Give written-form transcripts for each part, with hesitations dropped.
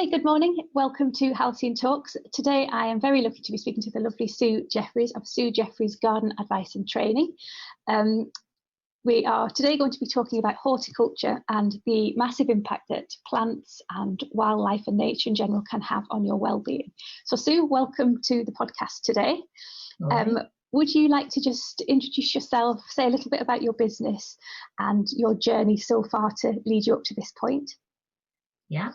good morning. Welcome to Halcyon Talks. Today I am very lucky to be speaking to the lovely Sue Jeffries of Sue Jeffries Garden Advice and Training. We are today going to be talking about horticulture and the massive impact that plants and wildlife and nature in general can have on your well-being. So Sue, welcome to the podcast today. Would you like to just introduce yourself, say a little bit about your business and your journey so far to lead you up to this point? Yeah,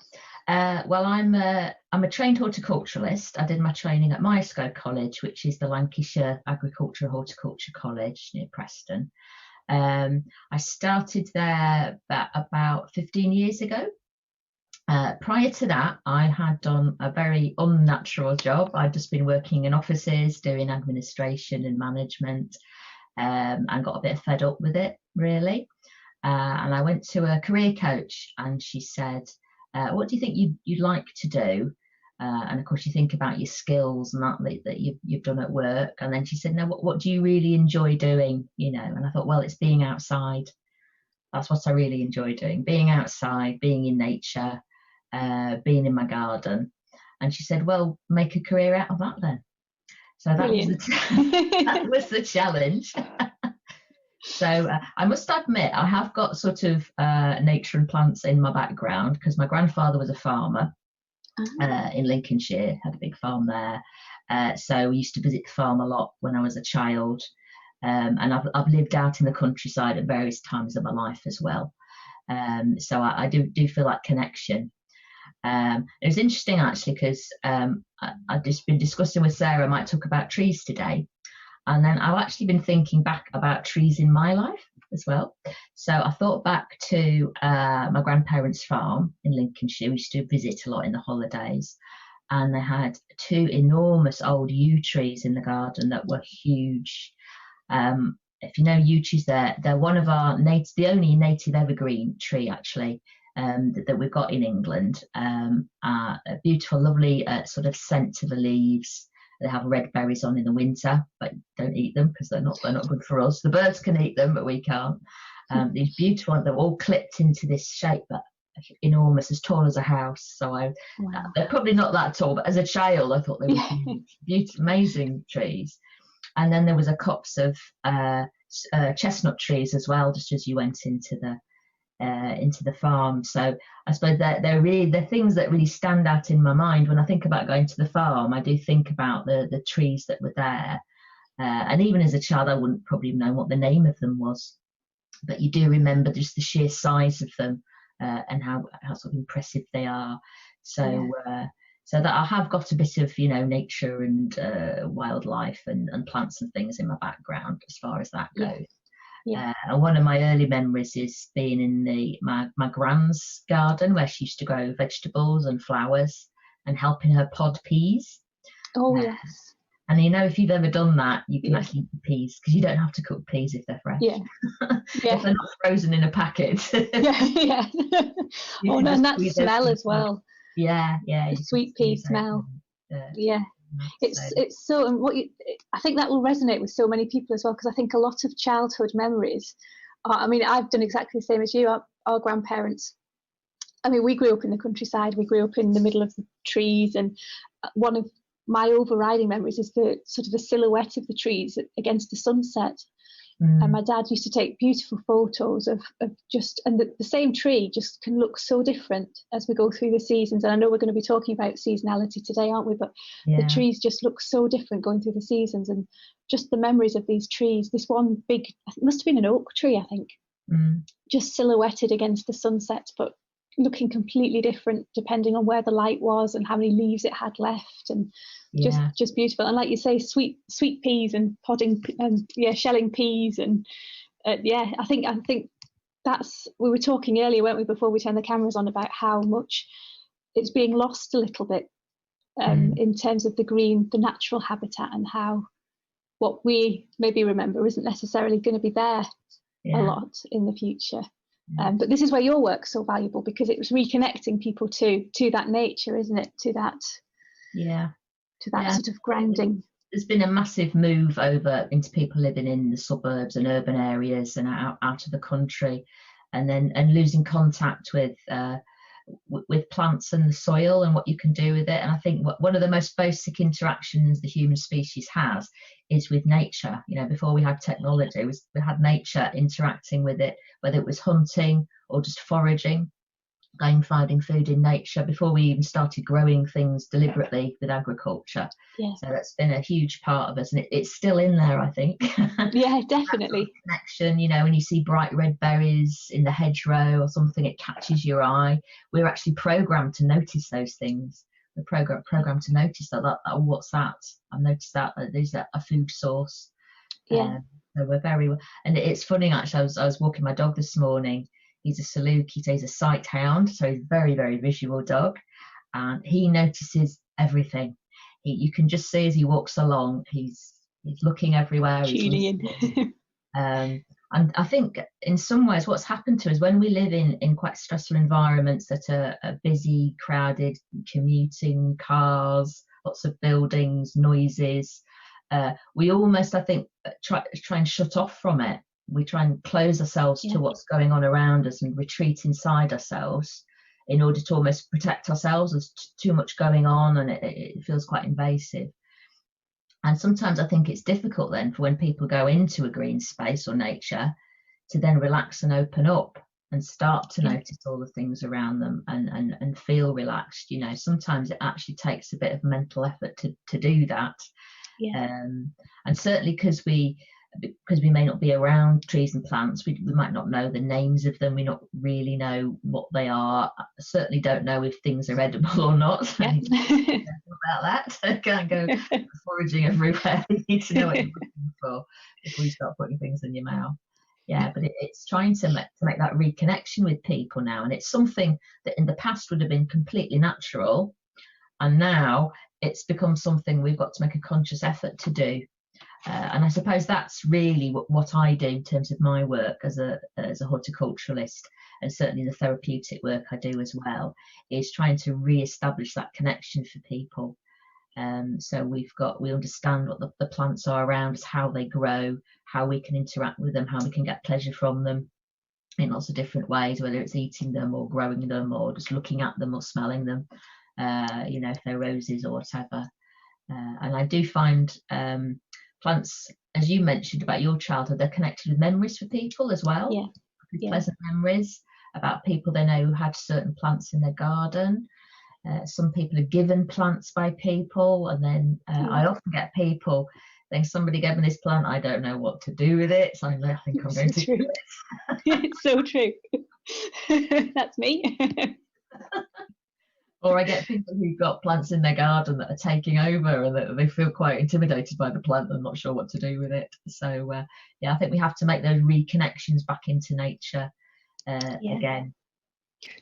well, I'm a trained horticulturalist. I did my training at Myerscough College, which is the Lancashire Agriculture and Horticulture College near Preston. I started there about 15 years ago. Prior to that, I had done a very unnatural job. I'd just been working in offices, doing administration and management, and got a bit fed up with it, really. And I went to a career coach, and she said, what do you think you'd like to do? And of course, you think about your skills and that you've done at work. And then she said, no, what do you really enjoy doing? You know, and I thought, well, it's being outside. That's what I really enjoy doing, being outside, being in nature, being in my garden. And she said, well, make a career out of that then. So that was that was the challenge. So I must admit, I have got sort of nature and plants in my background because my grandfather was a farmer in Lincolnshire, had a big farm there. So we used to visit the farm a lot when I was a child. And I've lived out in the countryside at various times of my life as well. So I do feel that connection. It was interesting actually because I've just been discussing with Sarah, I might talk about trees today. And then I've actually been thinking back about trees in my life as well. So I thought back to my grandparents' farm in Lincolnshire. We used to visit a lot in the holidays. And they had two enormous old yew trees in the garden that were huge. If you know yew trees, they're one of our the only native evergreen tree actually that we've got in England. A beautiful, lovely sort of scent to the leaves. They have red berries on in the winter, but don't eat them because they're not good for us. The birds can eat them, but we can't. These beautiful, they're all clipped into this shape, but enormous, as tall as a house. So they're probably not that tall, but as a child, I thought they were huge, beautiful, amazing trees. And then there was a copse of chestnut trees as well, just as you went into the farm. So I suppose they're things that really stand out in my mind when I think about going to the farm. I do think about the trees that were there, and even as a child I wouldn't probably know what the name of them was, but you do remember just the sheer size of them and how sort of impressive they are. So so that I have got a bit of nature and wildlife and plants and things in my background as far as that goes. And one of my early memories is being in my grand's garden where she used to grow vegetables and flowers and helping her pod peas. Oh, yes. And if you've ever done that, you can actually eat peas because you don't have to cook peas if they're fresh. If they're not frozen in a packet. Oh, no, and that smell as well. The sweet pea smell. It's so, and I think that will resonate with so many people as well, because I think a lot of childhood memories I've done exactly the same as you. Our grandparents, we grew up in the countryside, we grew up in the middle of the trees, and one of my overriding memories is the sort of the silhouette of the trees against the sunset. And my dad used to take beautiful photos of just, and the same tree just can look so different as we go through the seasons. And I know we're going to be talking about seasonality today, aren't we? But the trees just look so different going through the seasons, and just the memories of these trees. This one big, it must have been an oak tree, I think, just silhouetted against the sunset, but looking completely different depending on where the light was and how many leaves it had left, and just beautiful. And like you say, sweet peas and podding shelling peas, and I think that's, we were talking earlier, weren't we, before we turned the cameras on, about how much it's being lost a little bit in terms of the natural habitat, and how what we maybe remember isn't necessarily going to be there a lot in the future. But this is where your work's so valuable, because it was reconnecting people to that nature, isn't it? To that sort of grounding. There's been a massive move over into people living in the suburbs and urban areas and out of the country, and losing contact with with plants and the soil and what you can do with it. And I think one of the most basic interactions the human species has is with nature. You know, before we had technology, we had nature interacting with it, whether it was hunting or just foraging, going finding food in nature, before we even started growing things deliberately with agriculture. Yeah. So that's been a huge part of us, and it's still in there, I think. Yeah, definitely. Connection, you know, when you see bright red berries in the hedgerow or something, it catches your eye. We're actually programmed to notice those things. We're programmed to notice that oh, what's that? I've noticed that there's a food source. Yeah. So we're very, and it's funny actually. I was walking my dog this morning. He's a Saluki, so he's a sight hound, so he's a very, very visual dog, and he notices everything. You can just see as he walks along, he's looking everywhere. Tuning in. And I think in some ways what's happened to us when we live in quite stressful environments that are busy, crowded, commuting, cars, lots of buildings, noises, we almost, I think, try and shut off from it. We try and close ourselves to what's going on around us and retreat inside ourselves in order to almost protect ourselves. There's too much going on, and it feels quite invasive. And sometimes I think it's difficult then for when people go into a green space or nature to then relax and open up and start to notice all the things around them and feel relaxed. You know, sometimes it actually takes a bit of mental effort to do that. And certainly because we may not be around trees and plants, we might not know the names of them, we not really know what they are. I certainly don't know if things are edible or not. So about that. I can't go foraging everywhere. You need to know what you're looking for before you start putting things in your mouth. Yeah, but it's trying to make that reconnection with people now, and it's something that in the past would have been completely natural, and now it's become something we've got to make a conscious effort to do. And I suppose that's really what I do in terms of my work as a horticulturalist, and certainly the therapeutic work I do as well, is trying to re-establish that connection for people. So we understand what the plants are around us, how they grow, how we can interact with them, how we can get pleasure from them in lots of different ways, whether it's eating them or growing them or just looking at them or smelling them, you know, if they're roses or whatever. And I do find plants, as you mentioned about your childhood, they're connected with memories for people as well. Pleasant memories about people they know who had certain plants in their garden. Some people are given plants by people, and then I often get people saying, somebody gave me this plant, I don't know what to do with it, so I think I'm going to do it. It's so true. That's me. Or I get people who've got plants in their garden that are taking over, and that they feel quite intimidated by the plant and not sure what to do with it. So I think we have to make those reconnections back into nature again.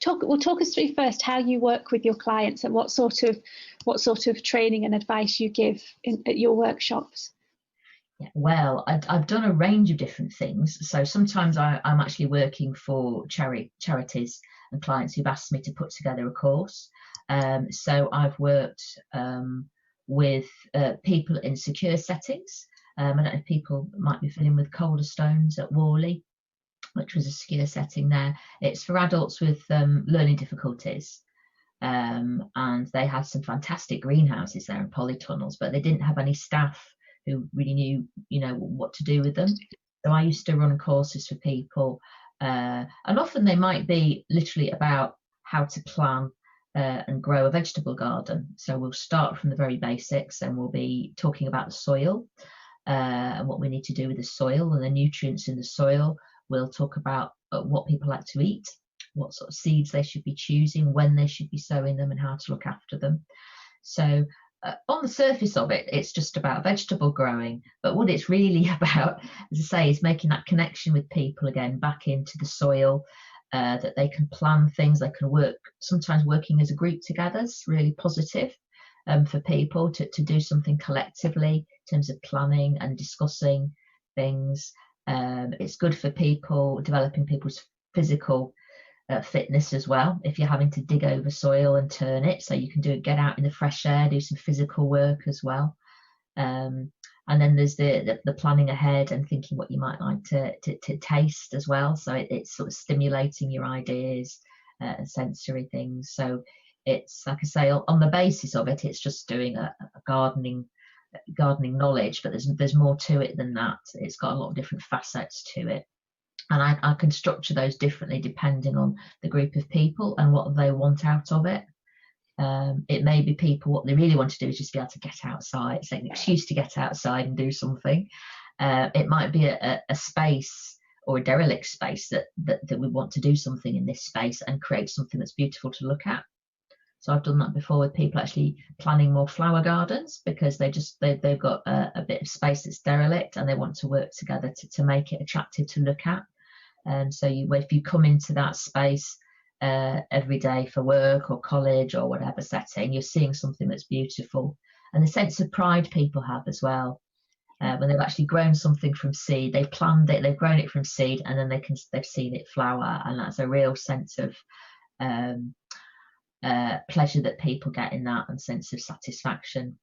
Talk us through first how you work with your clients and what sort of training and advice you give at your workshops. Well, I've done a range of different things. So sometimes I'm actually working for charities and clients who've asked me to put together a course. So I've worked with people in secure settings. I don't know if people might be familiar with Calderstones at Worley, which was a secure setting there. It's for adults with learning difficulties. And they had some fantastic greenhouses there and polytunnels, but they didn't have any staff who really knew, you know, what to do with them. So I used to run courses for people, and often they might be literally about how to plan and grow a vegetable garden. So we'll start from the very basics, and we'll be talking about the soil and what we need to do with the soil and the nutrients in the soil. We'll talk about what people like to eat, what sort of seeds they should be choosing, when they should be sowing them, and how to look after them. So on the surface of it, it's just about vegetable growing. But what it's really about, as I say, is making that connection with people again, back into the soil, that they can plan things, they can work, sometimes working as a group together is really positive for people to do something collectively in terms of planning and discussing things. It's good for people, developing people's physical fitness as well. If you're having to dig over soil and turn it, so you can get out in the fresh air, do some physical work as well. And then there's the planning ahead and thinking what you might like to taste as well. So it's sort of stimulating your ideas sensory things. So it's, like I say, on the basis of it, it's just doing a gardening knowledge, but there's more to it than that. It's got a lot of different facets to it, and I can structure those differently depending on the group of people and what they want out of it. It may be people, what they really want to do is just be able to get outside. It's like an excuse to get outside and do something. It might be a space or a derelict space that we want to do something in this space and create something that's beautiful to look at. So I've done that before with people actually planning more flower gardens, because they've got a bit of space that's derelict and they want to work together to make it attractive to look at. So if you come into that space every day for work or college or whatever setting, you're seeing something that's beautiful, and the sense of pride people have as well. When they've actually grown something from seed, they've planned it, they've grown it from seed, and then they've seen it flower, and that's a real sense of pleasure that people get in that, and sense of satisfaction.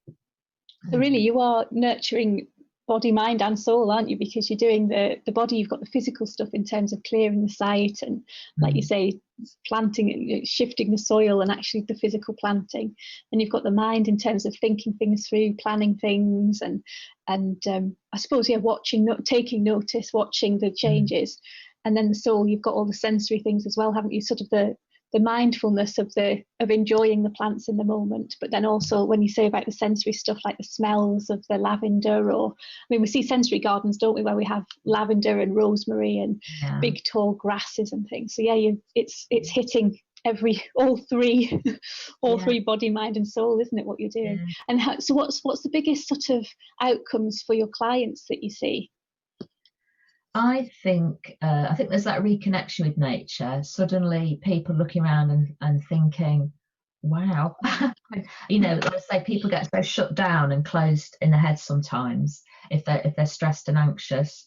So really, you are nurturing body, mind and soul, aren't you? Because you're doing the body, you've got the physical stuff in terms of clearing the site and, like you say, planting, shifting the soil, and actually the physical planting. And you've got the mind in terms of thinking things through, planning things, and I suppose, watching, taking notice, watching the changes. And then the soul, you've got all the sensory things as well, haven't you? Sort of the mindfulness of enjoying the plants in the moment, but then also when you say about the sensory stuff, like the smells of the lavender, or we see sensory gardens, don't we, where we have lavender and rosemary and big tall grasses and things. So it's hitting all three body, mind and soul, isn't it, what you're doing? And so what's the biggest sort of outcomes for your clients that you see? I think there's that reconnection with nature. Suddenly people looking around and thinking, wow, let's say people get so shut down and closed in the head sometimes if they're stressed and anxious.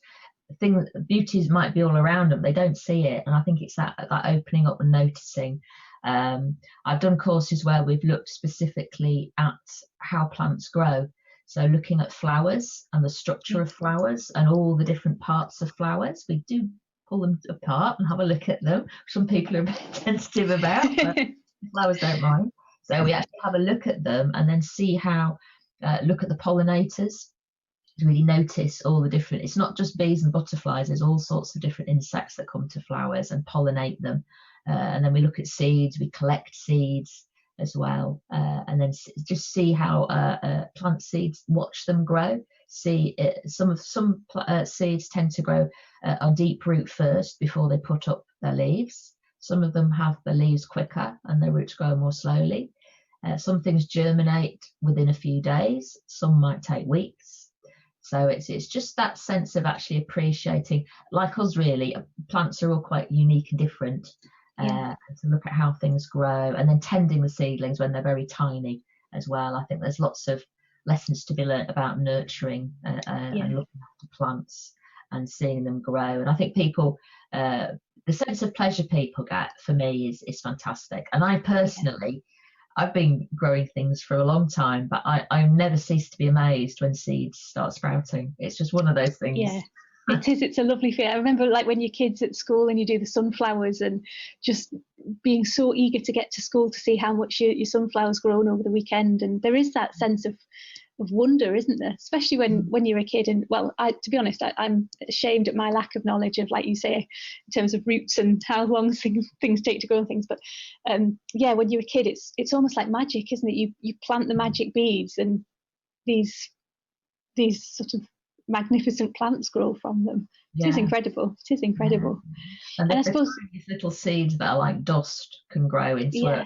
Beauties might be all around them, they don't see it. And I think it's that opening up and noticing. I've done courses where we've looked specifically at how plants grow. So looking at flowers and the structure of flowers and all the different parts of flowers. We do pull them apart and have a look at them. Some people are a bit sensitive about, but flowers don't mind. So we actually have a look at them and then see how, look at the pollinators, to really notice all the different, it's not just bees and butterflies, there's all sorts of different insects that come to flowers and pollinate them. And then we look at seeds, we collect seeds as well, and then just see how plant seeds, watch them grow. See some seeds tend to grow on deep root first before they put up their leaves. Some of them have the leaves quicker and their roots grow more slowly. Some things germinate within a few days, some might take weeks. So it's just that sense of actually appreciating, like us really, plants are all quite unique and different. To look at how things grow, and then tending the seedlings when they're very tiny as well. I think there's lots of lessons to be learnt about nurturing and looking after plants and seeing them grow. And I think people, the sense of pleasure people get, for me, is fantastic. And I personally, I've been growing things for a long time, but I never cease to be amazed when seeds start sprouting. It's just one of those things. Yeah. It is. It's a lovely feeling. I remember, like, when your kids at school and you do the sunflowers, and just being so eager to get to school to see how much your sunflowers grown over the weekend. And there is that sense of wonder, isn't there? Especially when you're a kid. And to be honest, I'm ashamed at my lack of knowledge of, like you say, in terms of roots and how long things take to grow and things. But when you're a kid, it's almost like magic, isn't it? You plant the magic beads, and these sort of magnificent plants grow from them. It is incredible. It is incredible. And I suppose these little seeds that are like dust can grow into a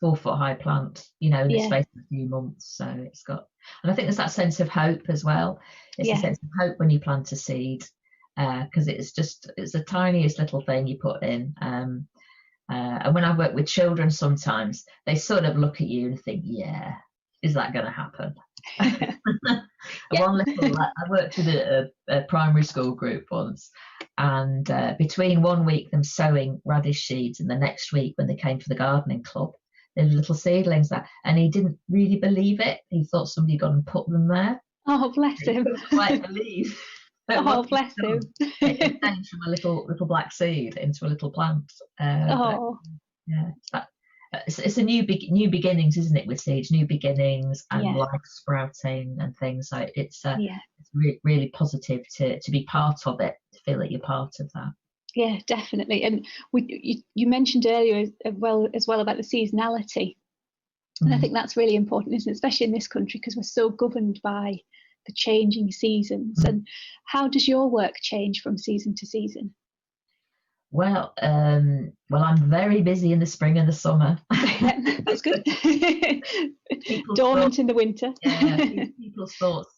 4-foot high plant, in the space of a few months. So it's got, and I think there's that sense of hope as well. It's a sense of hope when you plant a seed, because it's the tiniest little thing you put in. And when I work with children, sometimes they sort of look at you and think, is that going to happen? I worked with a primary school group once, and between one week them sowing radish seeds and the next week when they came for the gardening club, there were little seedlings there, and he didn't really believe it. He thought somebody had gone and put them there. Oh, bless him. He couldn't quite believe. Oh, bless him. It changed from a little black seed into a little plant. Yeah, it's a new beginnings, isn't it, with seeds, new beginnings and Yeah, life sprouting and things. So yeah, it's really positive to be part of it, to feel that you're part of that. yeah, definitely. And you mentioned earlier as well about the seasonality, and I think that's really important, isn't it? Especially in this country, because we're so governed by the changing seasons. And how does your work change from season to season? Well, I'm very busy in the spring and the summer. That's good. Dormant thoughts, in the winter. people's thoughts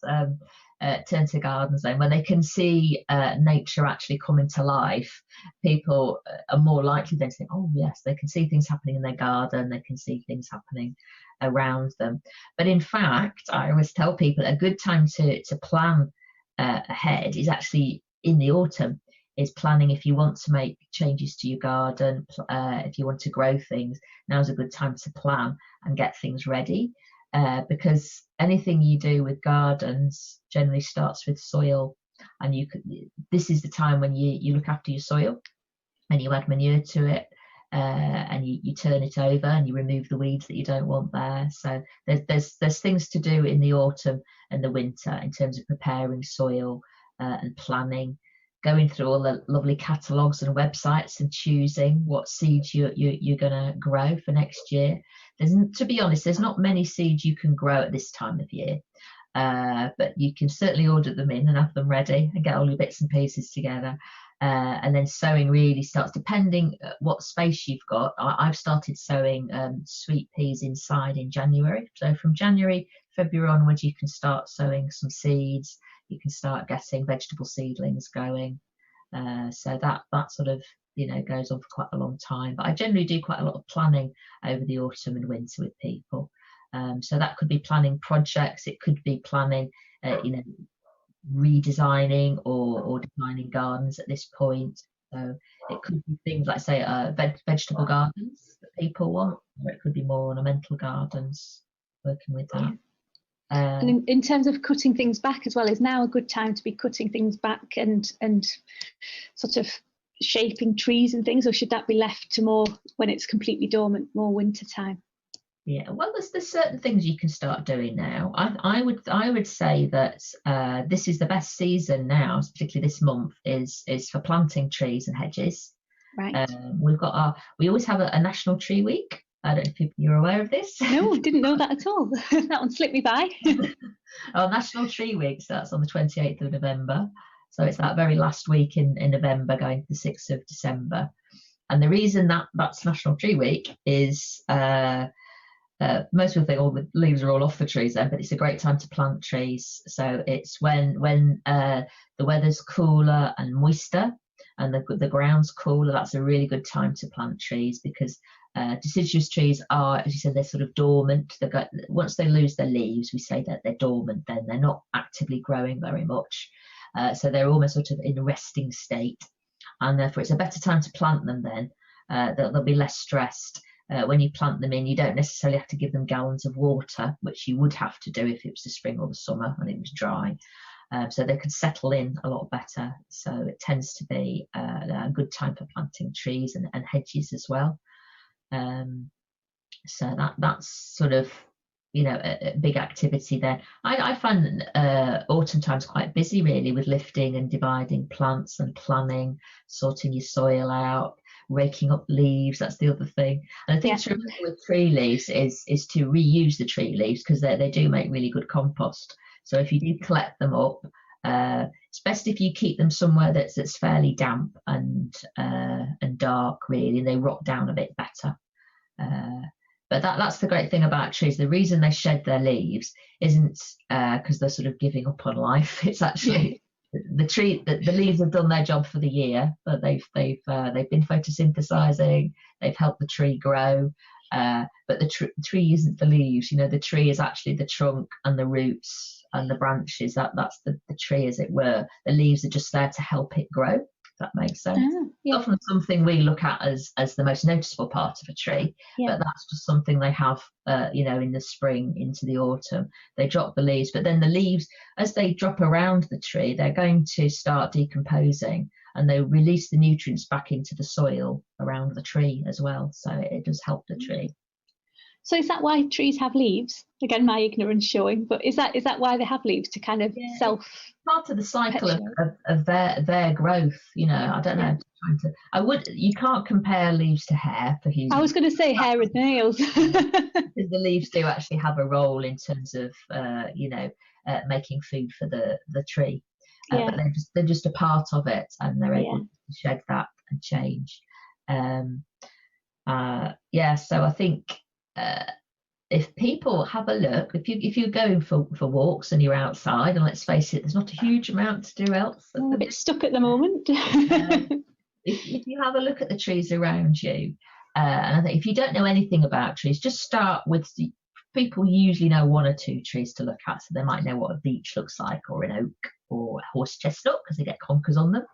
turn to gardens then when they can see nature actually coming to life. People are more likely then to think, oh yes, they can see things happening in their garden, they can see things happening around them. But in fact, I always tell people a good time to plan ahead is actually in the autumn. Is planning if you want to make changes to your garden, if you want to grow things. Now's a good time to plan and get things ready, because anything you do with gardens generally starts with soil, and this is the time when you look after your soil and you add manure to it, and you turn it over and you remove the weeds that you don't want there. So there's things to do in the autumn and the winter in terms of preparing soil and planning, going through all the lovely catalogues and websites and choosing what seeds you're going to grow for next year. To be honest, there's not many seeds you can grow at this time of year, but you can certainly order them in and have them ready and get all your bits and pieces together. And then sowing really starts, depending what space you've got. I've started sowing sweet peas inside in January. So from January, February onwards, you can start sowing some seeds. You can start getting vegetable seedlings going. So that sort of goes on for quite a long time. But I generally do quite a lot of planning over the autumn and winter with people. So that could be planning projects. It could be planning, redesigning or designing gardens at this point. So it could be things like, say, vegetable gardens that people want, or it could be more ornamental gardens, working with that. And in terms of cutting things back as well, is now a good time to be cutting things back and sort of shaping trees and things, or should that be left to more when it's completely dormant, more winter time? Yeah, well, there's certain things you can start doing now. I would say that this is the best season now, particularly this month, is for planting trees and hedges. Right. We always have a National Tree Week. I don't know if you're aware of this. No, didn't know that at all. That one slipped me by. Our National Tree Week starts on the 28th of November. So it's that very last week in November going to the 6th of December. And the reason that's National Tree Week is most people think, the leaves are all off the trees then, but it's a great time to plant trees. So it's when the weather's cooler and moister and the ground's cooler. That's a really good time to plant trees, because deciduous trees are, as you said, they're sort of dormant. Once they lose their leaves, we say that they're dormant, then they're not actively growing very much. So they're almost sort of in a resting state, and therefore it's a better time to plant them then. They'll be less stressed. When you plant them in, you don't necessarily have to give them gallons of water, which you would have to do if it was the spring or the summer and it was dry. So they could settle in a lot better. So it tends to be a good time for planting trees and hedges as well. So that's sort of a big activity there. I find autumn time's quite busy really, with lifting and dividing plants and planning, sorting your soil out, raking up leaves. That's the other thing. And I think to remember with tree leaves is to reuse the tree leaves, because they do make really good compost. So if you do collect them up, it's best if you keep them somewhere that's fairly damp and dark really, and they rot down a bit better. But that's the great thing about trees. The reason they shed their leaves isn't because they're sort of giving up on life. It's actually the leaves have done their job for the year, but they've been photosynthesizing. They've helped the tree grow. But the tree isn't the leaves. The tree is actually the trunk and the roots and the branches. That's the tree, as it were. The leaves are just there to help it grow. That makes sense. It's often something we look at as the most noticeable part of a tree, but that's just something they have in the spring into the autumn. They drop the leaves, but then the leaves, as they drop around the tree, they're going to start decomposing, and they release the nutrients back into the soil around the tree as well. So it does help the tree. So is that why trees have leaves? Again, my ignorance showing, but is that why they have leaves, to kind of part of the cycle of their growth? You know, I don't know. You can't compare leaves to hair for humans. I was going to say hair and nails. Because the leaves do actually have a role in terms of making food for the tree. But they're just a part of it, and they're able to shed that and change. So I think if people have a look, if you're going for walks and you're outside, and let's face it, there's not a huge amount to do else. I'm a bit stuck at the moment. If you have a look at the trees around you, and I think if you don't know anything about trees, just start with people usually know one or two trees to look at, so they might know what a beech looks like, or an oak, or a horse chestnut, because they get conkers on them.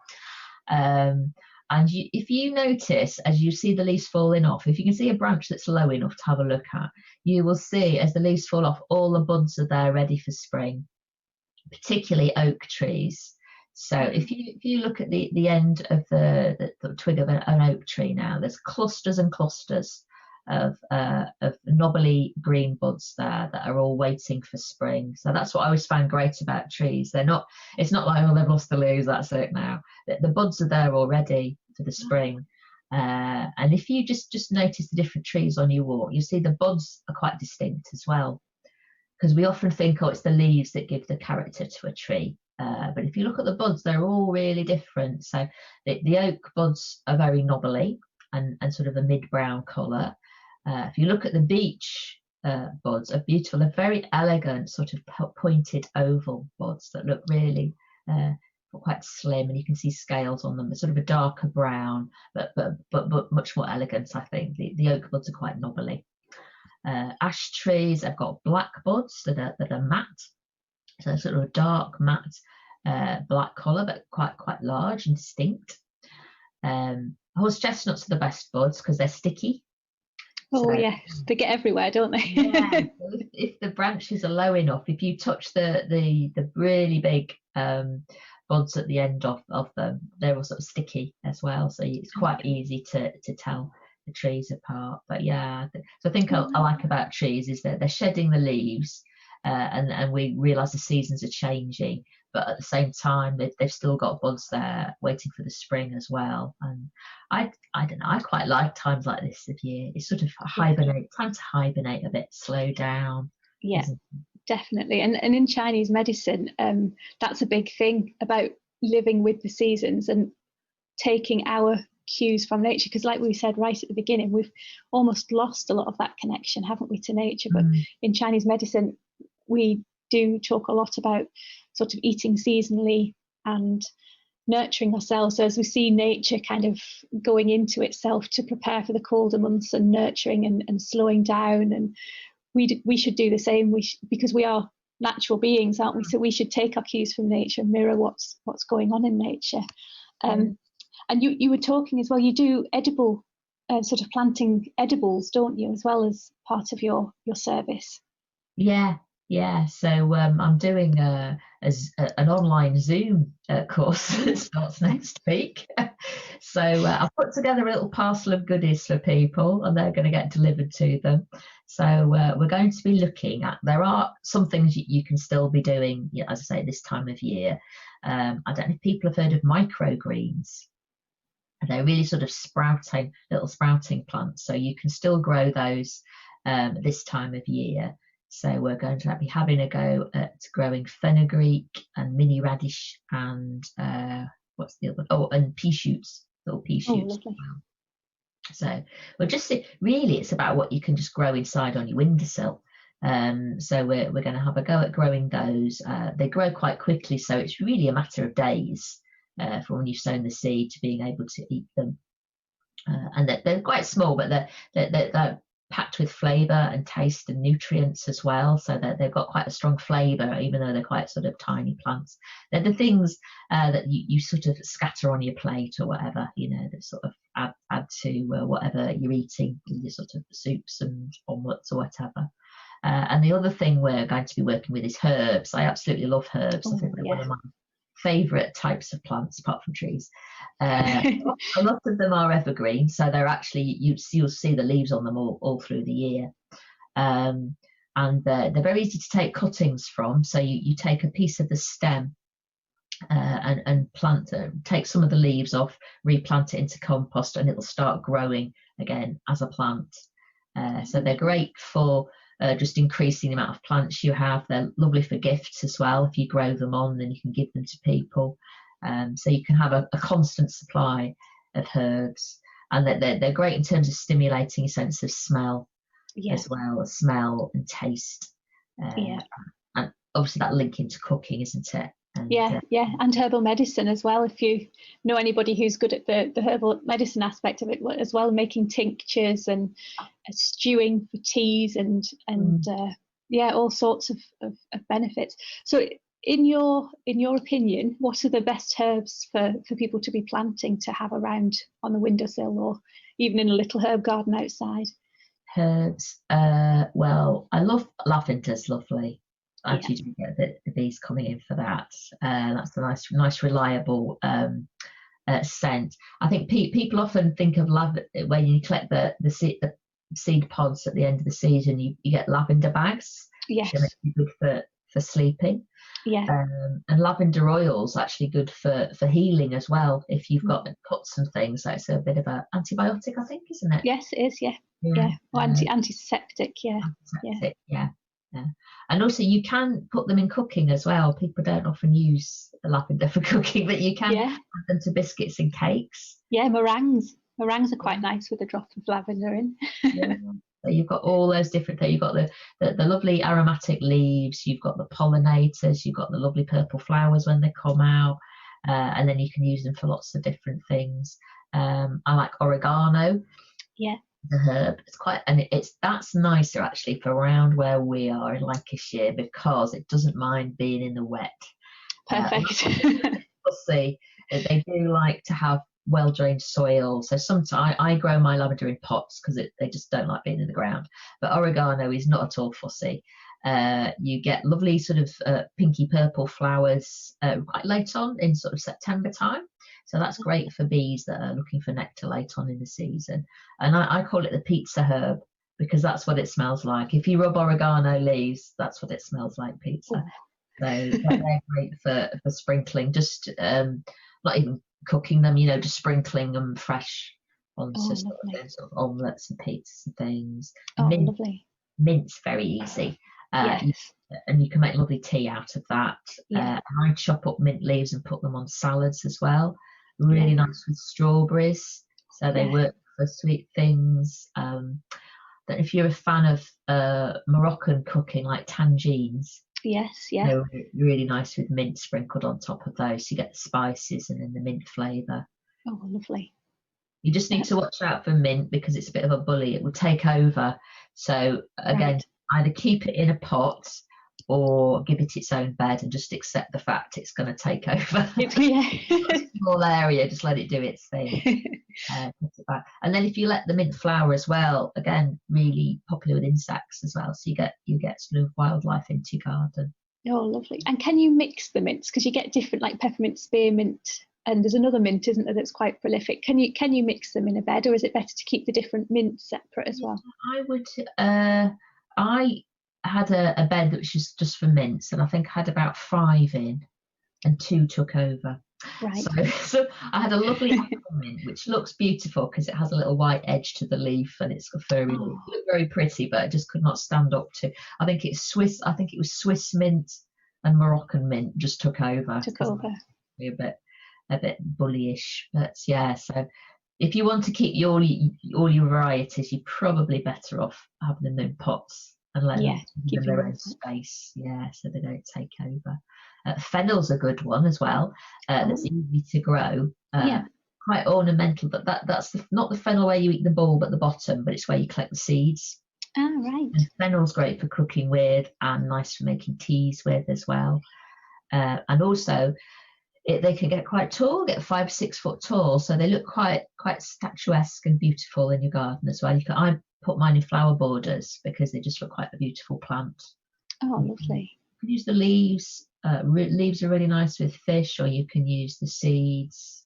And if you notice, as you see the leaves falling off, if you can see a branch that's low enough to have a look at, you will see as the leaves fall off, all the buds are there ready for spring, particularly oak trees. So if you look at the end of the twig of an oak tree now, there's clusters and clusters of knobbly green buds there that are all waiting for spring. So that's what I always find great about trees. It's not like, oh, they've lost the leaves, that's it now. The buds are there already for the spring. And if you just notice the different trees on your walk, you see the buds are quite distinct as well, because we often think, oh, it's the leaves that give the character to a tree. But if you look at the buds, they're all really different. So the oak buds are very knobbly and sort of a mid-brown colour. If you look at the beech buds, are beautiful. They're very elegant, sort of pointed oval buds that look really quite slim, and you can see scales on them. They're sort of a darker brown, but much more elegant, I think. The oak buds are quite knobbly. Ash trees have got black buds that are matte, so sort of a dark matte black colour, but quite large and distinct. Horse chestnuts are the best buds because they're sticky. Oh, yes, they get everywhere, don't they? Yeah. So if the branches are low enough, if you touch the really big buds at the end of them, they're all sort of sticky as well. So it's quite easy to tell the trees apart. But yeah, so I think I like about trees is that they're shedding the leaves, and we realise the seasons are changing. But at the same time, they've still got buds there waiting for the spring as well. And I don't know, I quite like times like this of year. It's sort of time to hibernate a bit, slow down. Yeah, definitely. And in Chinese medicine, that's a big thing about living with the seasons and taking our cues from nature. Because like we said right at the beginning, we've almost lost a lot of that connection, haven't we, to nature? But in Chinese medicine, we do talk a lot about sort of eating seasonally and nurturing ourselves. So as we see nature kind of going into itself to prepare for the colder months and nurturing and slowing down, and we should do the same. Because we are natural beings, aren't we? So we should take our cues from nature and mirror what's going on in nature. And you were talking as well, you do edible sort of planting edibles, don't you, as well as part of your service? Yeah, so I'm doing an online Zoom course that starts next week. So I've put together a little parcel of goodies for people, and they're going to get delivered to them. So we're going to be looking at, there are some things you can still be doing, as I say, this time of year. I don't know if people have heard of microgreens. They're really sort of little sprouting plants. So you can still grow those this time of year. So we're going to be having a go at growing fenugreek and mini radish and what's the other one? Oh, and pea shoots, little pea shoots. Oh, so we're just really, it's about what you can just grow inside on your windowsill. So we're going to have a go at growing those. They grow quite quickly, so it's really a matter of days from when you've sown the seed to being able to eat them. And they're quite small, but they're packed with flavour and taste and nutrients as well, so that they've got quite a strong flavour, even though they're quite sort of tiny plants. They're the things that you sort of scatter on your plate or whatever, that sort of add to whatever you're eating, your sort of soups and omelettes or whatever. And the other thing we're going to be working with is herbs. I absolutely love herbs. I think they're one of favourite types of plants, apart from trees. A lot of them are evergreen, so they're actually, you'll see the leaves on them all through the year. And they're very easy to take cuttings from. So you take a piece of the stem and take some of the leaves off, replant it into compost, and it'll start growing again as a plant. So they're great for just increasing the amount of plants you have. They're lovely for gifts as well. If you grow them on, then you can give them to people. So you can have a constant supply of herbs, and they're great in terms of stimulating a sense of smell as well, smell and taste. And obviously that link into cooking, isn't it? And, and herbal medicine as well. If you know anybody who's good at the herbal medicine aspect of it as well, making tinctures and stewing for teas and all sorts of benefits. So in your opinion, what are the best herbs for people to be planting to have around on the windowsill or even in a little herb garden outside? Herbs, well, I love lavender's lovely. Actually, you get the bees coming in for that. That's a nice reliable scent. I think people often think of lavender when you collect the seed pods at the end of the season. You get lavender bags. Yes, which are good for sleeping. Yeah, and lavender oil's actually good for healing as well. If you've got cuts and things, that's a bit of an antibiotic, I think, isn't it? Yes, it is. Yeah. Or antiseptic. Antiseptic, yeah. And also you can put them in cooking as well. People don't often use the lavender for cooking, but you can add them to biscuits and cakes. Yeah, meringues are quite nice with a drop of lavender in. So you've got all those different things. You've got the lovely aromatic leaves, you've got the pollinators, you've got the lovely purple flowers when they come out, and then you can use them for lots of different things. I like oregano. Yeah. The herb, that's nicer actually for around where we are in Lancashire, because it doesn't mind being in the wet. Perfect. We'll see. They do like to have well drained soil, so sometimes I grow my lavender in pots because they just don't like being in the ground. But oregano is not at all fussy. You get lovely sort of pinky purple flowers quite late on in sort of September time. So that's great for bees that are looking for nectar late on in the season. And I call it the pizza herb, because that's what it smells like. If you rub oregano leaves, that's what it smells like, pizza. So they're great for sprinkling, just not even cooking them, just sprinkling them fresh onto sort of omelettes and pizzas and things. Lovely. Mint's very easy. And you can make lovely tea out of that. And I chop up mint leaves and put them on salads as well. Really nice with strawberries, so they work for sweet things. That if you're a fan of Moroccan cooking, like tangines, they're really nice with mint sprinkled on top of those. You get the spices and then the mint flavour. Oh, lovely. You just need to watch out for mint, because it's a bit of a bully. It will take over. So again, either keep it in a pot or give it its own bed and just accept the fact it's going to take over. A small area, just let it do its thing. And then if you let the mint flower as well, again, really popular with insects as well, so you get sort of wildlife into your garden. Oh, lovely. And can you mix the mints? Because you get different, like peppermint, spearmint, and there's another mint, isn't there, that's quite prolific. Can you mix them in a bed, or is it better to keep the different mints separate as well? I would. I had a bed that was just for mints, and I think I had about 5 in, and 2 took over. Right. So I had a lovely mint, which looks beautiful because it has a little white edge to the leaf, and it's got furry. It looked very pretty, but it just could not stand up to. I think it was Swiss mint and Moroccan mint just took over. A bit bullyish, but so if you want to keep all your varieties, you're probably better off having them in pots and let them give them their own space, so they don't take over. Fennel's a good one as well. That's easy to grow. Quite ornamental, but that's not the fennel where you eat the bulb at the bottom, but it's where you collect the seeds. Oh, right. And fennel's great for cooking with, and nice for making teas with as well. And also, they can get quite tall, get 5-6 foot tall, so they look quite statuesque and beautiful in your garden as well. I put mine in flower borders because they just look quite a beautiful plant. Oh, lovely. You can use the leaves Leaves are really nice with fish, or you can use the seeds.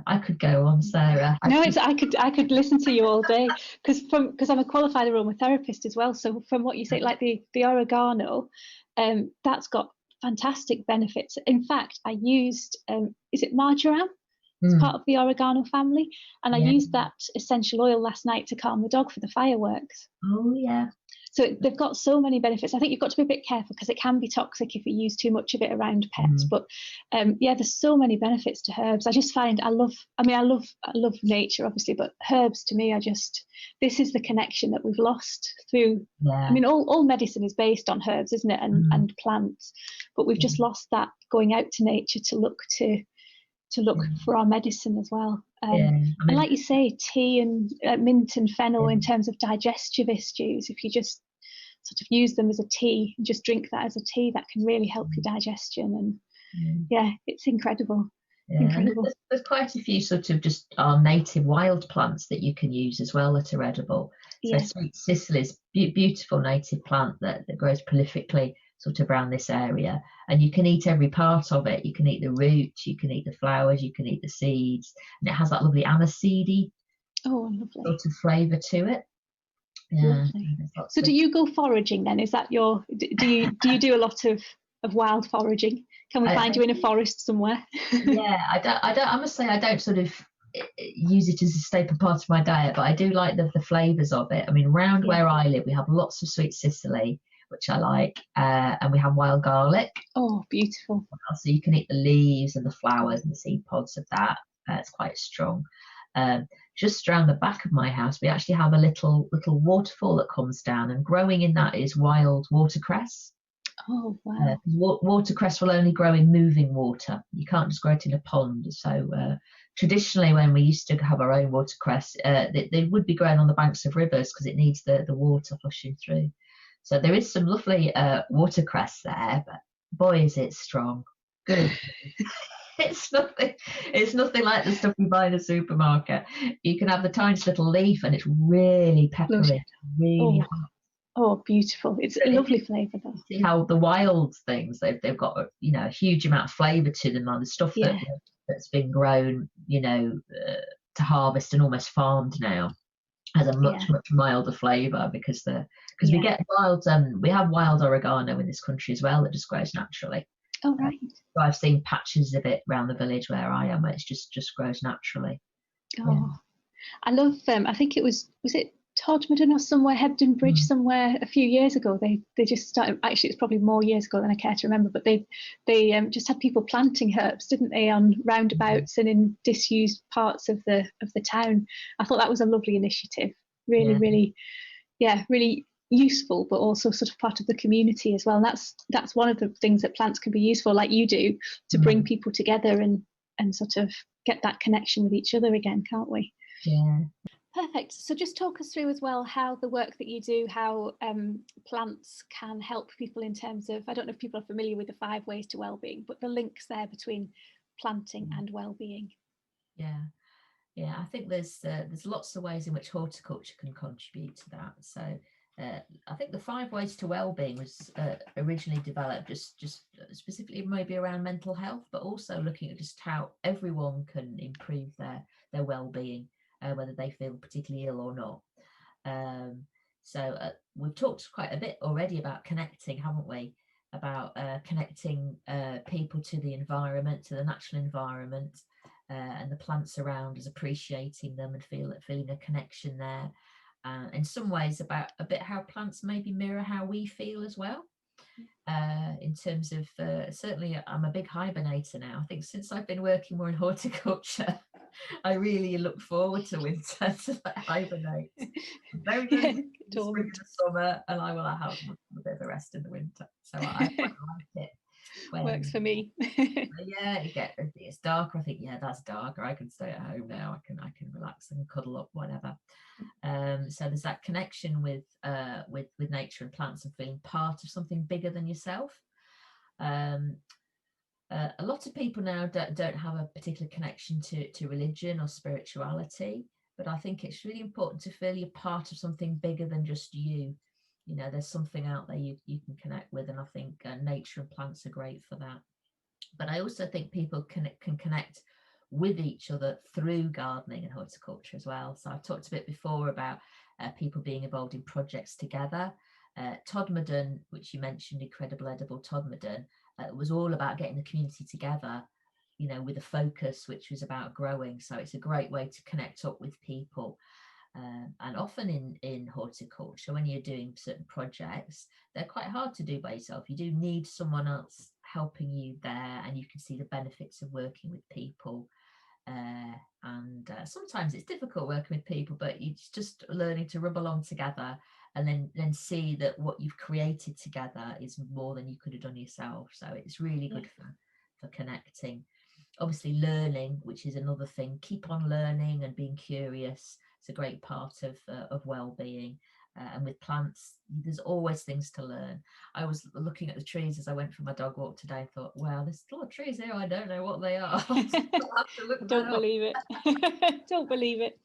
I could go on, Sarah. No, I could listen to you all day, because I'm a qualified aromatherapist as well. So from what you say, like the oregano, that's got fantastic benefits. In fact, I used is it marjoram? It's part of the oregano family, and I used that essential oil last night to calm the dog for the fireworks. Oh yeah. So they've got so many benefits. I think you've got to be a bit careful because it can be toxic if you use too much of it around pets. But there's so many benefits to herbs. I just find I love nature, obviously, but herbs to me this is the connection that we've lost through. I mean, all medicine is based on herbs, isn't it? And plants, but we've just lost that going out to nature to look for our medicine as well. And like you say, tea and mint and fennel in terms of digestive issues, if you just sort of use them as a tea and just drink that as a tea, that can really help your digestion. And it's incredible. Incredible. There's quite a few sort of just native wild plants that you can use as well that are edible. So sweet cicely is beautiful native plant that grows prolifically sort of around this area, and you can eat every part of it. You can eat the roots, you can eat the flowers, you can eat the seeds, and it has that lovely aniseedy sort of flavour to it. So do you go foraging then? Is that do you do a lot of wild foraging? Can we find you in a forest somewhere? I must say I don't sort of use it as a staple part of my diet, but I do like the flavours of it. I mean, around where I live we have lots of sweet cicely, which I like, and we have wild garlic. Oh, beautiful. So you can eat the leaves and the flowers and the seed pods of that. It's quite strong. Just around the back of my house we actually have a little waterfall that comes down, and growing in that is wild watercress. Oh wow. Watercress will only grow in moving water. You can't just grow it in a pond. So traditionally when we used to have our own watercress, they would be grown on the banks of rivers because it needs the water flushing through. So there is some lovely watercress there, but boy is it strong. Good. It's nothing like the stuff you buy in a supermarket. You can have the tiniest little leaf and it's really peppery, really hot. Oh, beautiful. It's a lovely flavour though. See how the wild things, they've got a huge amount of flavour to them, and the stuff that's been grown to harvest and almost farmed now has a much milder flavour because we get we have wild oregano in this country as well that just grows naturally. Oh right. So I've seen patches of it around the village where I am where it's just grows naturally. I love I think it was it Todmorden or somewhere, Hebden Bridge somewhere a few years ago. They just started, actually it's probably more years ago than I care to remember, but they just had people planting herbs, didn't they, on roundabouts and in disused parts of the town. I thought that was a lovely initiative, really useful, but also sort of part of the community as well. And that's one of the things that plants can be useful, like you do, to bring people together and sort of get that connection with each other again, can't we? Perfect. So just talk us through as well how the work that you do, how plants can help people in terms of, I don't know if people are familiar with the 5 ways to wellbeing, but the links there between planting and wellbeing. I think there's lots of ways in which horticulture can contribute to that. So I think the 5 ways to wellbeing was originally developed just specifically maybe around mental health, but also looking at just how everyone can improve their wellbeing. Whether they feel particularly ill or not. So we've talked quite a bit already about connecting, haven't we? About connecting people to the environment, to the natural environment, and the plants around us, appreciating them and feeling a connection there. In some ways about a bit how plants maybe mirror how we feel as well. In terms of certainly I'm a big hibernator now. I think since I've been working more in horticulture, I really look forward to winter to hibernate. Very good spring and summer, and I will have a bit of a rest in the winter. So I quite like it. Works for me. It's darker. I think that's darker. I can stay at home now. I can relax and cuddle up, whatever. So there's that connection with nature and plants and feeling part of something bigger than yourself. A lot of people now don't have a particular connection to religion or spirituality, but I think it's really important to feel you're part of something bigger than just you. You know, there's something out there you can connect with, and I think nature and plants are great for that. But I also think people can connect with each other through gardening and horticulture as well. So I've talked a bit before about people being involved in projects together. Todmorden, which you mentioned, Incredible Edible Todmorden, was all about getting the community together, you know, with a focus which was about growing. So it's a great way to connect up with people. And often in horticulture, when you're doing certain projects, they're quite hard to do by yourself. You do need someone else helping you there, and you can see the benefits of working with people. And sometimes it's difficult working with people, but it's just learning to rub along together, and then see that what you've created together is more than you could have done yourself. So it's really good for connecting. Obviously learning, which is another thing, keep on learning and being curious. It's a great part of well-being. And with plants, there's always things to learn. I was looking at the trees as I went for my dog walk today and thought, wow, there's a lot of trees here, I don't know what they are. Don't believe it. Don't believe it.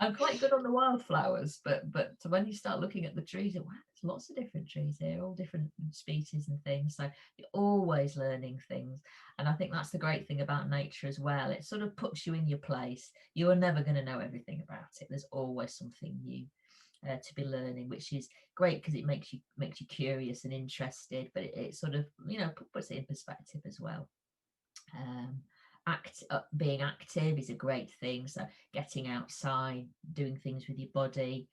I'm quite good on the wildflowers, but when you start looking at the trees, wow, there's lots of different trees here, all different species and things. So you're always learning things. And I think that's the great thing about nature as well. It sort of puts you in your place. You are never going to know everything about it. There's always something new to be learning, which is great because it makes you curious and interested, but it sort of, you know, puts it in perspective as well. Being active is a great thing. So getting outside, doing things with your body,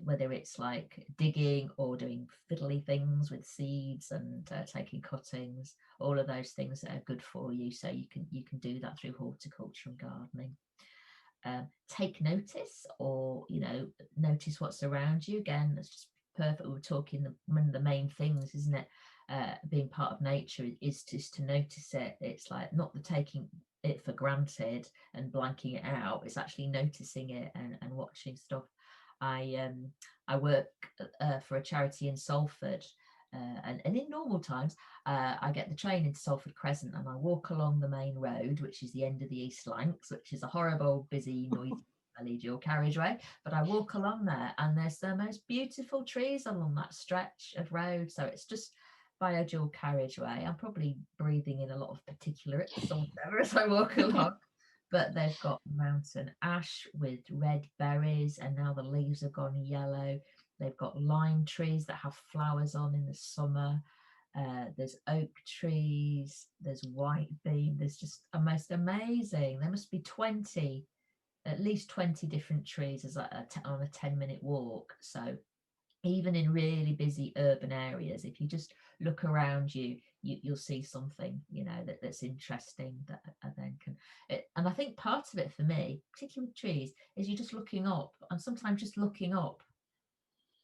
whether it's like digging or doing fiddly things with seeds and taking cuttings, all of those things that are good for you. So you can do that through horticulture and gardening. Take notice, or, you know, notice what's around you. Again, that's just perfect. We're talking one of the main things, isn't it? Being part of nature is just to notice it. It's like not the taking it for granted and blanking it out. It's actually noticing it and watching stuff. I work for a charity in Salford, and in normal times I get the train into Salford Crescent and I walk along the main road, which is the end of the East Lancs, which is a horrible, busy, noisy dual carriageway, but I walk along there and there's the most beautiful trees along that stretch of road. So it's just by a dual carriageway. I'm probably breathing in a lot of particulates or whatever as I walk along, but they've got mountain ash with red berries, and now the leaves have gone yellow. They've got lime trees that have flowers on in the summer. There's oak trees, there's white beam. There's just a most amazing, there must be at least 20 different trees as on a 10-minute walk. So even in really busy urban areas, if you just look around you, you'll see something, you know, that's interesting that then can and I think part of it for me, particularly with trees, is you're just looking up, and sometimes just looking up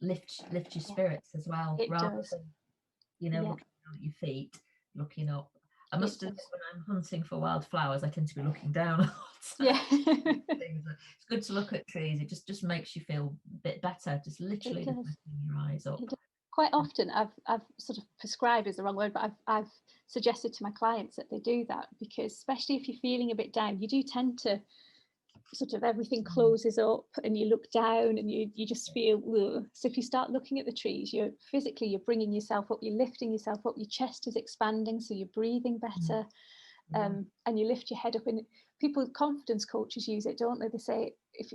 lift your spirits as well. It rather does. than, you know, looking down at your feet, looking up. I must admit, when I'm hunting for wildflowers, I tend to be looking down a lot. Yeah. It's good to look at trees. It just makes you feel a bit better, just literally just lifting your eyes up. Quite often I've sort of prescribed is the wrong word, but I've suggested to my clients that they do that, because especially if you're feeling a bit down, you do tend to sort of, everything closes up and you look down and you just feel ugh. So if you start looking at the trees, you're bringing yourself up, you're lifting yourself up, your chest is expanding, so you're breathing better. And you lift your head up. And confidence coaches use it, don't they? They say,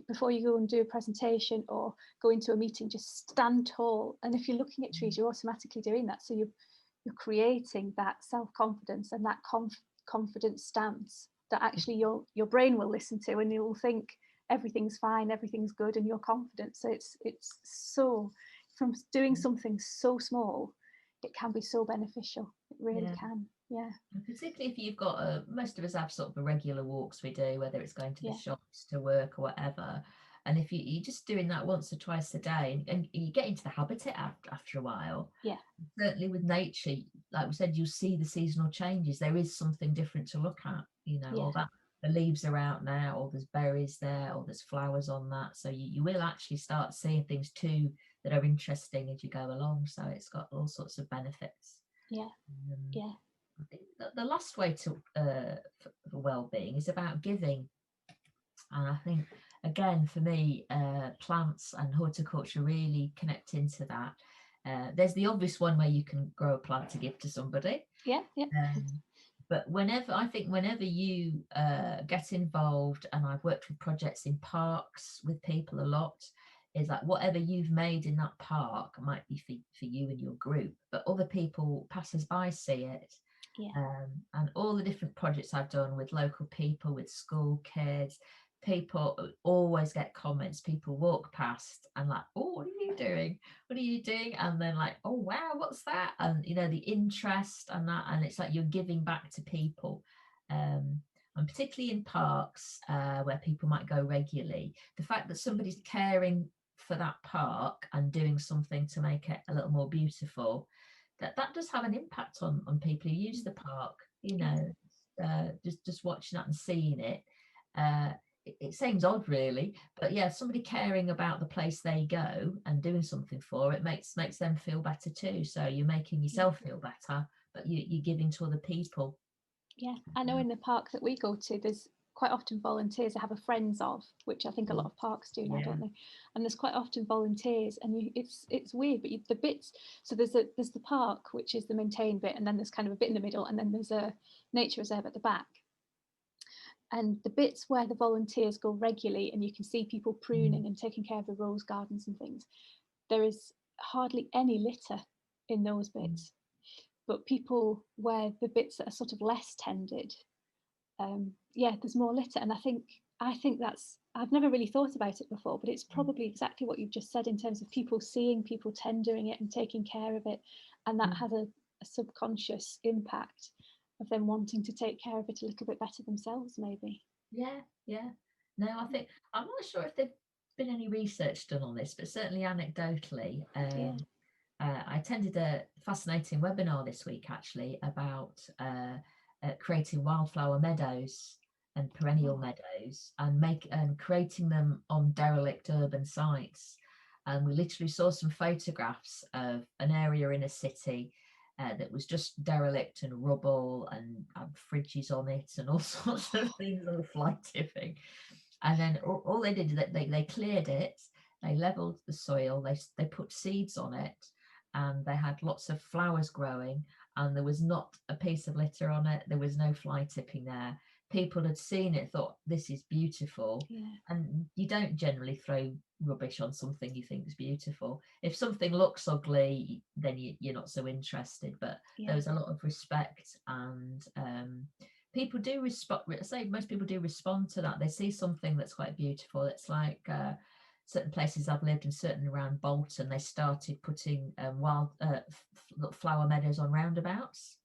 before you go and do a presentation or go into a meeting, just stand tall. And if you're looking at trees, you're automatically doing that. So you're creating that self-confidence and that confident stance that actually your brain will listen to, and you'll think everything's fine, everything's good, and you're confident. So it's so, from doing something so small, it can be so beneficial. It really can. Yeah. Particularly if you've got most of us have sort of the regular walks we do, whether it's going to the shops, to work, or whatever. And if you're just doing that once or twice a day, and you get into the habit after a while. Yeah. Certainly with nature, like we said, you'll see the seasonal changes. There is something different to look at, you know, or that the leaves are out now, or there's berries there, or there's flowers on that. So you will actually start seeing things too that are interesting as you go along. So it's got all sorts of benefits. Yeah. I think the last way to for well-being is about giving. And I think again, for me, plants and horticulture really connect into that. There's the obvious one where you can grow a plant to give to somebody. Yeah. But whenever you get involved, and I've worked with projects in parks with people a lot, is like whatever you've made in that park might be for you and your group, but other people, passers-by, see it. And all the different projects I've done with local people, with school kids, people always get comments. People walk past and like, oh, what are you doing? What are you doing? And then like, oh wow, what's that? And the interest and that, and it's like you're giving back to people. And particularly in parks where people might go regularly, the fact that somebody's caring for that park and doing something to make it a little more beautiful, that does have an impact on people who use the park. Just watching that and seeing it, it seems odd really, but yeah, somebody caring about the place they go and doing something for it makes them feel better too. So you're making yourself feel better, but you're giving to other people. I know in the park that we go to, there's quite often volunteers that have a friends of, which I think a lot of parks do now, don't they? And there's quite often volunteers, and it's weird, but the bits, so there's the park, which is the maintained bit, and then there's kind of a bit in the middle, and then there's a nature reserve at the back. And the bits where the volunteers go regularly and you can see people pruning and taking care of the rose gardens and things, there is hardly any litter in those bits. But people where the bits that are sort of less tended, there's more litter. And I think that's, I've never really thought about it before, but it's probably exactly what you've just said in terms of people seeing people tendering it and taking care of it, and that has a subconscious impact of them wanting to take care of it a little bit better themselves, maybe. No, I'm not sure if there's been any research done on this, but certainly anecdotally, I attended a fascinating webinar this week actually about creating wildflower meadows and perennial meadows and creating them on derelict urban sites. And we literally saw some photographs of an area in a city that was just derelict and rubble and fridges on it and all sorts of things that were fly tipping. And then all they did is that they cleared it, they leveled the soil, they put seeds on it, and they had lots of flowers growing, and there was not a piece of litter on it. There was no fly tipping there. People had seen it, thought this is beautiful. And you don't generally throw rubbish on something you think is beautiful. If something looks ugly, then you're not so interested. But there was a lot of respect, and people do respond. I say most people do respond to that. They see something that's quite beautiful. It's like certain places I've lived in, certain around Bolton, they started putting wild flower meadows on roundabouts.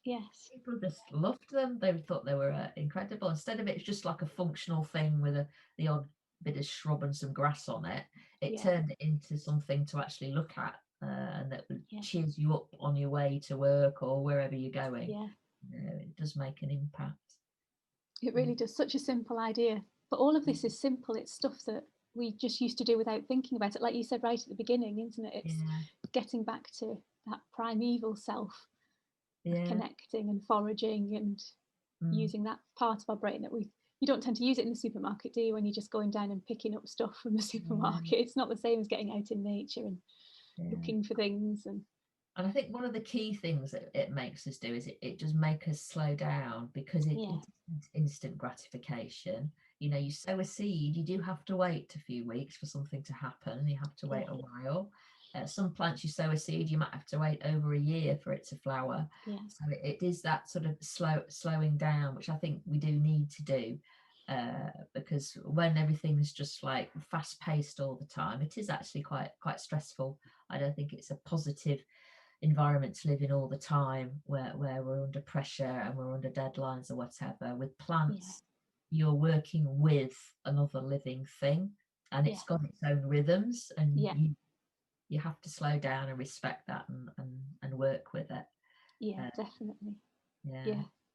People just loved them. They thought they were incredible. Instead of it's just like a functional thing with the odd bit of shrub and some grass on it, it turned it into something to actually look at, and that would cheers you up on your way to work or wherever you're going. It does make an impact. It really does. Such a simple idea, but all of this is simple. It's stuff that we just used to do without thinking about it, like you said right at the beginning, isn't it? It's getting back to that primeval self, connecting and foraging and using that part of our brain that you don't tend to use it in the supermarket, do you, when you're just going down and picking up stuff from the supermarket? It's not the same as getting out in nature and looking for things. And I think one of the key things that it makes us do is it does make us slow down, because it's instant gratification. You sow a seed, you do have to wait a few weeks for something to happen. You have to wait a while. Some plants, you sow a seed, you might have to wait over a year for it to flower. So it is that sort of slowing down, which I think we do need to do, because when everything's just like fast paced all the time, it is actually quite stressful. I don't think it's a positive environment to live in all the time, where we're under pressure and we're under deadlines or whatever. With plants, you're working with another living thing, and it's got its own rhythms, and you have to slow down and respect that and work with it. Definitely.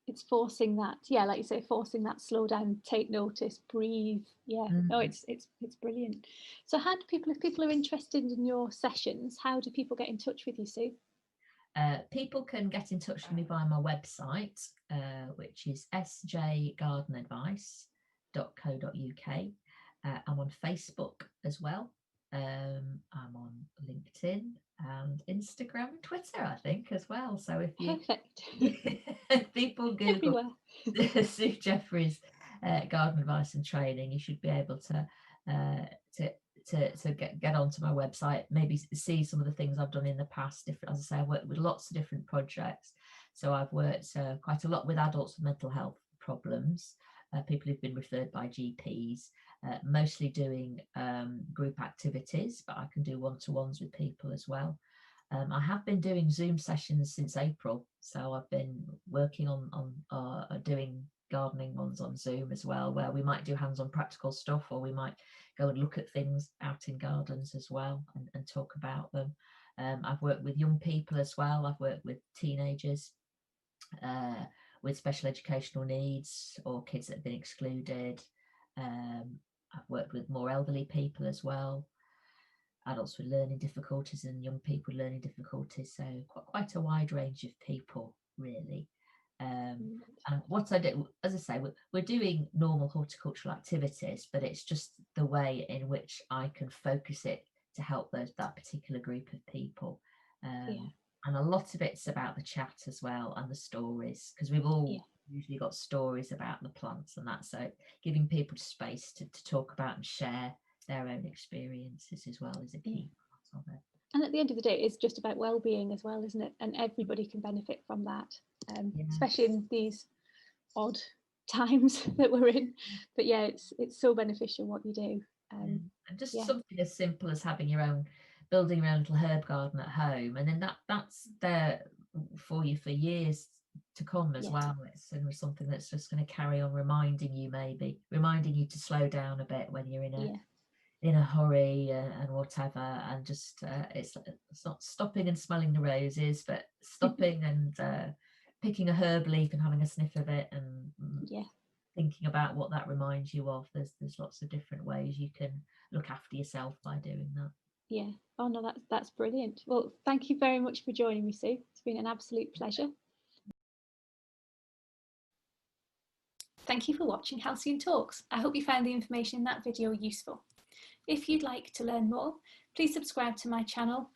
It's forcing that, like you say, forcing that slow down, take notice, breathe. No, it's brilliant. So how do people, if people are interested in your sessions, how do people get in touch with you, Sue? People can get in touch with me via my website, which is sjgardenadvice.co.uk. I'm on Facebook as well. I'm on LinkedIn and Instagram and Twitter, I think, as well. So if you people Google Sue Jeffries garden advice and training, you should be able to get onto my website, maybe see some of the things I've done in the past. Different, as I say, I worked with lots of different projects. So I've worked quite a lot with adults with mental health problems, people who've been referred by GPs, mostly doing group activities, but I can do one-to-ones with people as well. I have been doing Zoom sessions since April, so I've been working on doing gardening ones on Zoom as well, where we might do hands-on practical stuff, or we might go and look at things out in gardens as well and talk about them. I've worked with young people as well. I've worked with teenagers with special educational needs or kids that have been excluded. I've worked with more elderly people as well, adults with learning difficulties and young people with learning difficulties, so quite a wide range of people really. And what I do, as I say, we're doing normal horticultural activities, but it's just the way in which I can focus it to help that particular group of people. And a lot of it's about the chat as well and the stories, because we've all usually got stories about the plants and that, so giving people space to talk about and share their own experiences as well is a key part of it. And at the end of the day, it's just about well-being as well, isn't it? And everybody can benefit from that, especially in these odd times that we're in. But yeah, it's so beneficial what you do. And just something as simple as having building your own little herb garden at home, and then that's there for you for years to come as well. It's something that's just going to carry on reminding you to slow down a bit when you're in a hurry and whatever, and just it's not stopping and smelling the roses, but stopping and picking a herb leaf and having a sniff of it and thinking about what that reminds you of. There's lots of different ways you can look after yourself by doing that. Yeah. Oh no, that's brilliant. Well, thank you very much for joining me, Sue. It's been an absolute pleasure. Thank you for watching Halcyon Talks. I hope you found the information in that video useful. If you'd like to learn more, please subscribe to my channel,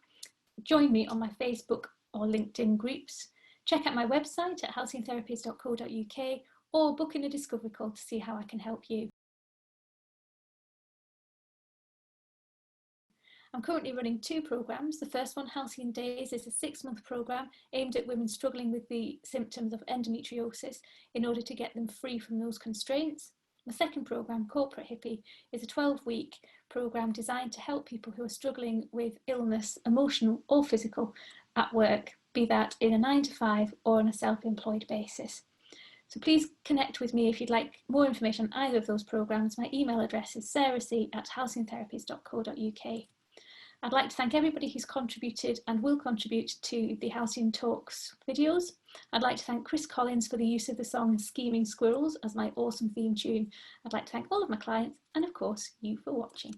join me on my Facebook or LinkedIn groups, check out my website at halcyontherapies.co.uk, or book in a discovery call to see how I can help you. I'm currently running 2 programs. The first one, Halcyon Days, is a 6-month program aimed at women struggling with the symptoms of endometriosis in order to get them free from those constraints. The second program, Corporate Hippie, is a 12-week program designed to help people who are struggling with illness, emotional or physical, at work, be that in a 9-to-5 or on a self-employed basis. So please connect with me if you'd like more information on either of those programs. My email address is sarahc@halcyontherapies.co.uk. I'd like to thank everybody who's contributed and will contribute to the Halcyon Talks videos. I'd like to thank Chris Collins for the use of the song Scheming Squirrels as my awesome theme tune. I'd like to thank all of my clients and of course you for watching.